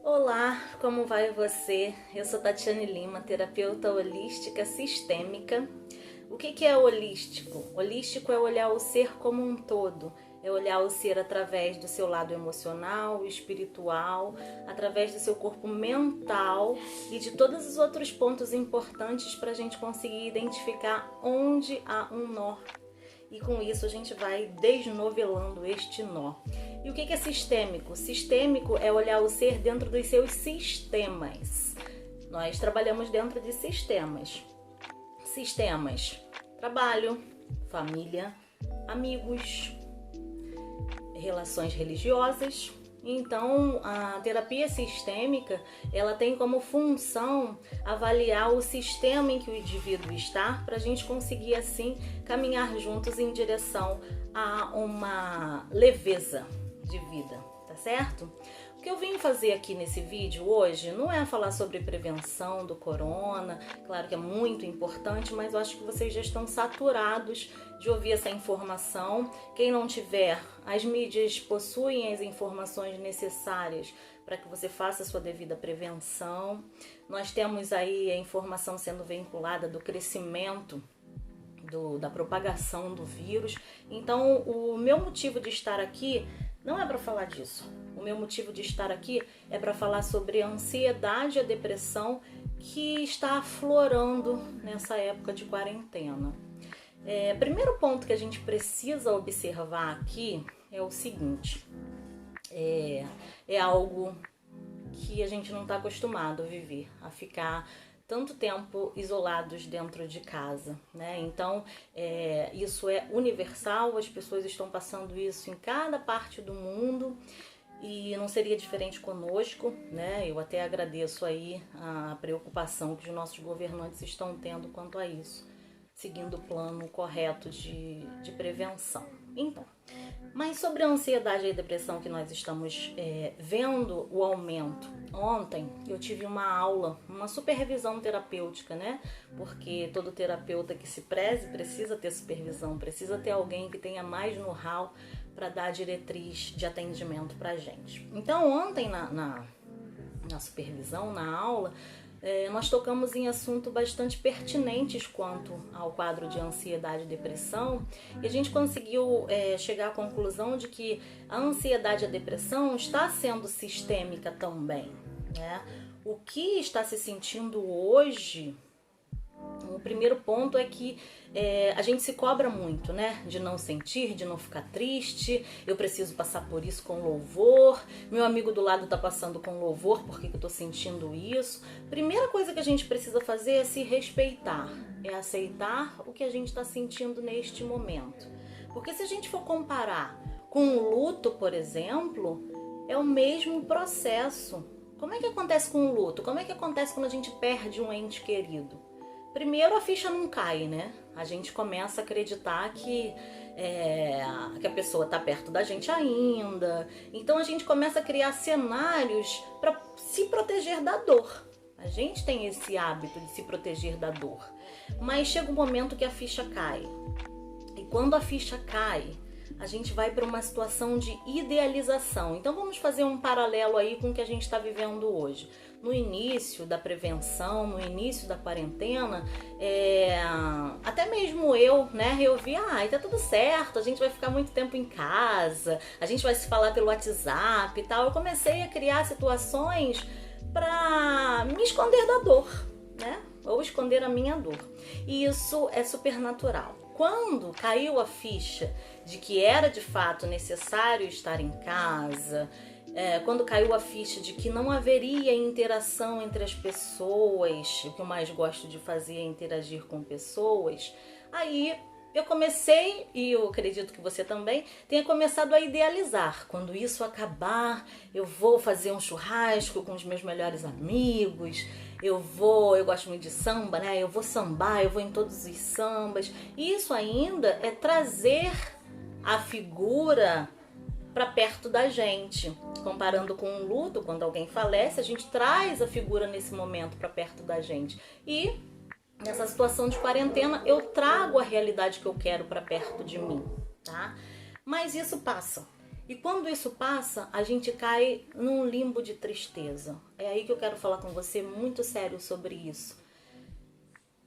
Olá, como vai você? Eu sou Tatiane Lima, terapeuta holística sistêmica. O que é holístico? Holístico é olhar o ser como um todo, é olhar o ser através do seu lado emocional, espiritual, através do seu corpo mental e de todos os outros pontos importantes para a gente conseguir identificar onde há um nó. E com isso a gente vai desnovelando este nó. E o que é sistêmico? Sistêmico é olhar o ser dentro dos seus sistemas. Nós trabalhamos dentro de sistemas. Sistemas: trabalho, família, amigos, relações religiosas. Então, a terapia sistêmica, ela tem como função avaliar o sistema em que o indivíduo está, para a gente conseguir, assim, caminhar juntos em direção a uma leveza de vida, tá certo? O que eu vim fazer aqui nesse vídeo hoje não é falar sobre prevenção do corona, claro que é muito importante, mas eu acho que vocês já estão saturados de ouvir essa informação. Quem não tiver, as mídias possuem as informações necessárias para que você faça a sua devida prevenção. Nós temos aí a informação sendo vinculada do crescimento da propagação do vírus. Então, o meu motivo de estar aqui não é para falar disso. O meu motivo de estar aqui é para falar sobre a ansiedade e a depressão que está aflorando nessa época de quarentena. Primeiro ponto que a gente precisa observar aqui é o seguinte: é algo que a gente não está acostumado a viver, a ficar tanto tempo isolados dentro de casa, né? Então, isso é universal, as pessoas estão passando isso em cada parte do mundo e não seria diferente conosco, né? Eu até agradeço aí a preocupação que os nossos governantes estão tendo quanto a isso, seguindo o plano correto de prevenção. Então, mas sobre a ansiedade e a depressão que nós estamos vendo o aumento. Ontem eu tive uma aula, uma supervisão terapêutica, né? Porque todo terapeuta que se preze precisa ter supervisão, precisa ter alguém que tenha mais know-how para dar a diretriz de atendimento para a gente. Então ontem na supervisão, na aula, nós tocamos em assuntos bastante pertinentes quanto ao quadro de ansiedade e depressão, e a gente conseguiu chegar à conclusão de que a ansiedade e a depressão está sendo sistêmica também, né? O que está se sentindo hoje, o primeiro ponto é que a gente se cobra muito, né? De não sentir, de não ficar triste. Eu preciso passar por isso com louvor. Meu amigo do lado tá passando com louvor, por que eu tô sentindo isso? Primeira coisa que a gente precisa fazer é se respeitar, é aceitar o que a gente está sentindo neste momento. Porque se a gente for comparar com o luto, por exemplo, é o mesmo processo. Como é que acontece com o luto? Como é que acontece quando a gente perde um ente querido? Primeiro a ficha não cai, né? A gente começa a acreditar que a pessoa está perto da gente ainda. Então a gente começa a criar cenários para se proteger da dor. A gente tem esse hábito de se proteger da dor. Mas chega um momento que a ficha cai. E quando a ficha cai, a gente vai para uma situação de idealização. Então vamos fazer um paralelo aí com o que a gente está vivendo hoje. No início da prevenção, no início da quarentena, até mesmo eu, né, eu vi, tá tudo certo, a gente vai ficar muito tempo em casa, a gente vai se falar pelo WhatsApp e tal. Eu comecei a criar situações para me esconder da dor, né, ou esconder a minha dor. E isso é super natural. Quando caiu a ficha de que era de fato necessário estar em casa, quando caiu a ficha de que não haveria interação entre as pessoas, o que eu mais gosto de fazer é interagir com pessoas, aí eu comecei, e eu acredito que você também tenha começado a idealizar. Quando isso acabar, eu vou fazer um churrasco com os meus melhores amigos, eu gosto muito de samba, né? Eu vou sambar, eu vou em todos os sambas. E isso ainda é trazer a figura para perto da gente. Comparando com um luto, quando alguém falece, a gente traz a figura nesse momento para perto da gente. E nessa situação de quarentena, eu trago a realidade que eu quero para perto de mim, tá? Mas isso passa. E quando isso passa, a gente cai num limbo de tristeza. É aí que eu quero falar com você muito sério sobre isso.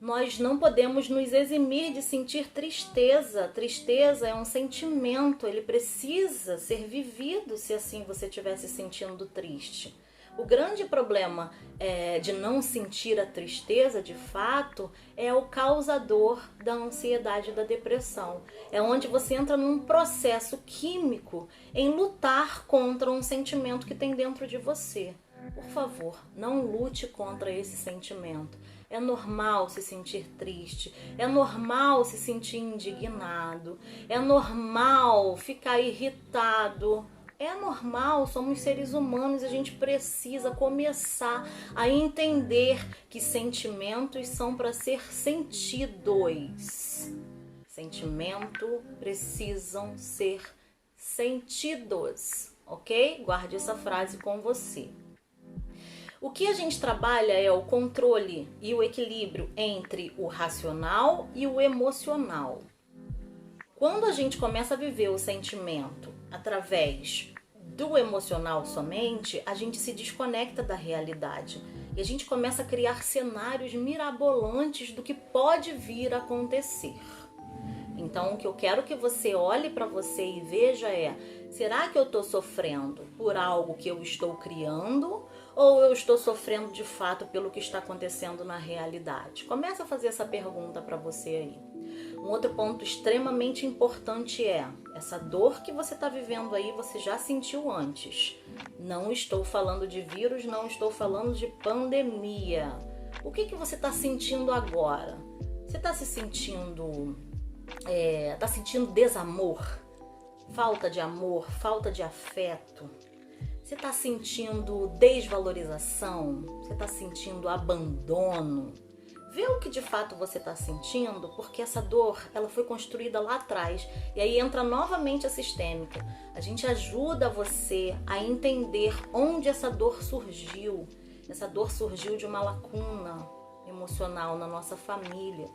Nós não podemos nos eximir de sentir tristeza. Tristeza é um sentimento, ele precisa ser vivido se assim você estiver se sentindo triste. O grande problema de não sentir a tristeza, de fato, é o causador da ansiedade e da depressão. É onde você entra num processo químico em lutar contra um sentimento que tem dentro de você. Por favor, não lute contra esse sentimento. É normal se sentir triste, é normal se sentir indignado, é normal ficar irritado. É normal, somos seres humanos e a gente precisa começar a entender que sentimentos são para ser sentidos. Sentimentos precisam ser sentidos, ok? Guarde essa frase com você. O que a gente trabalha é o controle e o equilíbrio entre o racional e o emocional. Quando a gente começa a viver o sentimento através do emocional somente, a gente se desconecta da realidade e a gente começa a criar cenários mirabolantes do que pode vir a acontecer. Então, o que eu quero que você olhe para você e veja é: será que eu estou sofrendo por algo que eu estou criando ou eu estou sofrendo de fato pelo que está acontecendo na realidade? Começa a fazer essa pergunta para você aí. Um outro ponto extremamente importante é: essa dor que você está vivendo aí, você já sentiu antes. Não estou falando de vírus, não estou falando de pandemia. O que você está sentindo agora? Você está se sentindo... está sentindo desamor? Falta de amor? Falta de afeto? Você está sentindo desvalorização? Você está sentindo abandono? Vê o que de fato você está sentindo, porque essa dor ela foi construída lá atrás. E aí entra novamente a sistêmica. A gente ajuda você a entender onde essa dor surgiu. Essa dor surgiu de uma lacuna emocional na nossa família.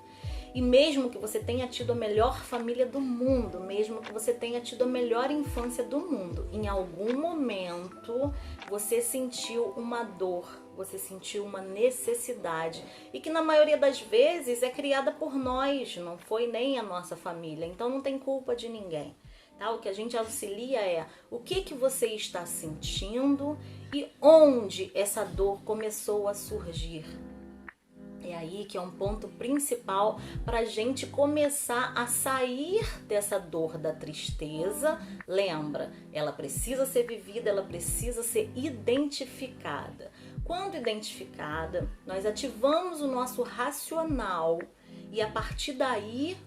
E mesmo que você tenha tido a melhor família do mundo, mesmo que você tenha tido a melhor infância do mundo, em algum momento você sentiu uma dor, você sentiu uma necessidade, e que na maioria das vezes é criada por nós, não foi nem a nossa família, então não tem culpa de ninguém. Tá? O que a gente auxilia é o que você está sentindo e onde essa dor começou a surgir. É aí que é um ponto principal para a gente começar a sair dessa dor da tristeza. Lembra, ela precisa ser vivida, ela precisa ser identificada. Quando identificada, nós ativamos o nosso racional e a partir daí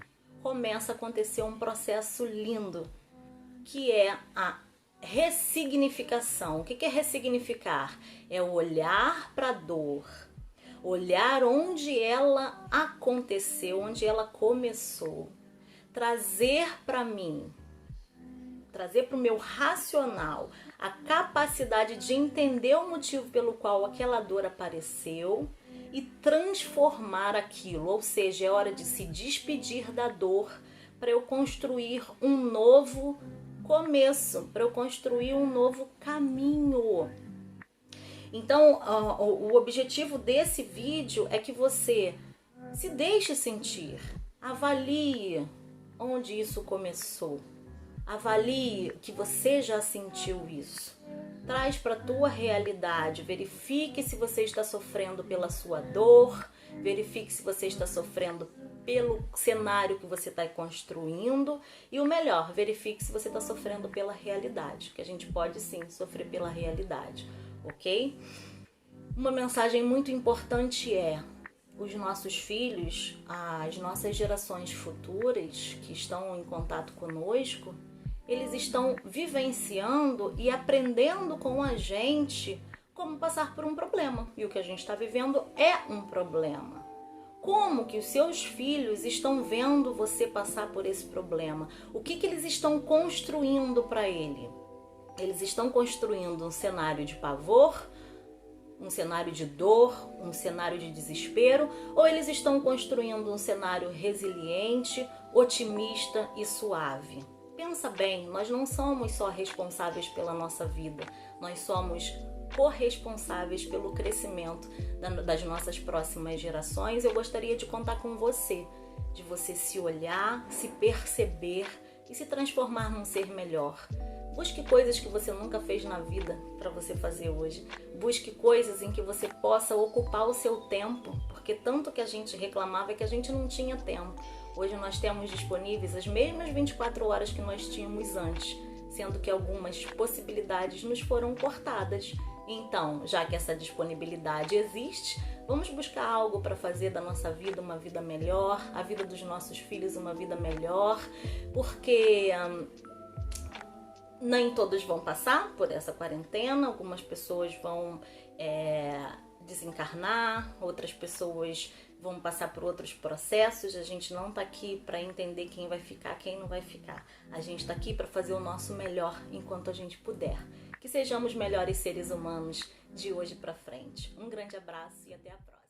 começa a acontecer um processo lindo, que é a ressignificação. O que é ressignificar? É o olhar para a dor, olhar onde ela aconteceu, onde ela começou, trazer para mim, trazer para o meu racional a capacidade de entender o motivo pelo qual aquela dor apareceu e transformar aquilo, ou seja, é hora de se despedir da dor para eu construir um novo começo, para eu construir um novo caminho. Então, o objetivo desse vídeo é que você se deixe sentir, avalie onde isso começou, avalie que você já sentiu isso, traz para a tua realidade, verifique se você está sofrendo pela sua dor, verifique se você está sofrendo pelo cenário que você está construindo e o melhor, verifique se você está sofrendo pela realidade, que a gente pode sim sofrer pela realidade. Ok? Uma mensagem muito importante é: os nossos filhos, as nossas gerações futuras que estão em contato conosco, eles estão vivenciando e aprendendo com a gente como passar por um problema. E o que a gente está vivendo é um problema. Como que os seus filhos estão vendo você passar por esse problema? O que eles estão construindo para ele? Eles estão construindo um cenário de pavor, um cenário de dor, um cenário de desespero, ou eles estão construindo um cenário resiliente, otimista e suave? pensa bem, nós não somos só responsáveis pela nossa vida, nós somos corresponsáveis pelo crescimento das nossas próximas gerações. Eu gostaria de contar com você, de você se olhar, se perceber e se transformar num ser melhor. Busque coisas que você nunca fez na vida para você fazer hoje. Busque coisas em que você possa ocupar o seu tempo, porque tanto que a gente reclamava é que a gente não tinha tempo. Hoje nós temos disponíveis as mesmas 24 horas que nós tínhamos antes, sendo que algumas possibilidades nos foram cortadas. Então, já que essa disponibilidade existe, vamos buscar algo para fazer da nossa vida uma vida melhor, a vida dos nossos filhos uma vida melhor, porque nem todos vão passar por essa quarentena, algumas pessoas vão desencarnar, outras pessoas vão passar por outros processos. A gente não está aqui para entender quem vai ficar, quem não vai ficar. A gente está aqui para fazer o nosso melhor enquanto a gente puder. Que sejamos melhores seres humanos de hoje para frente. Um grande abraço e até a próxima.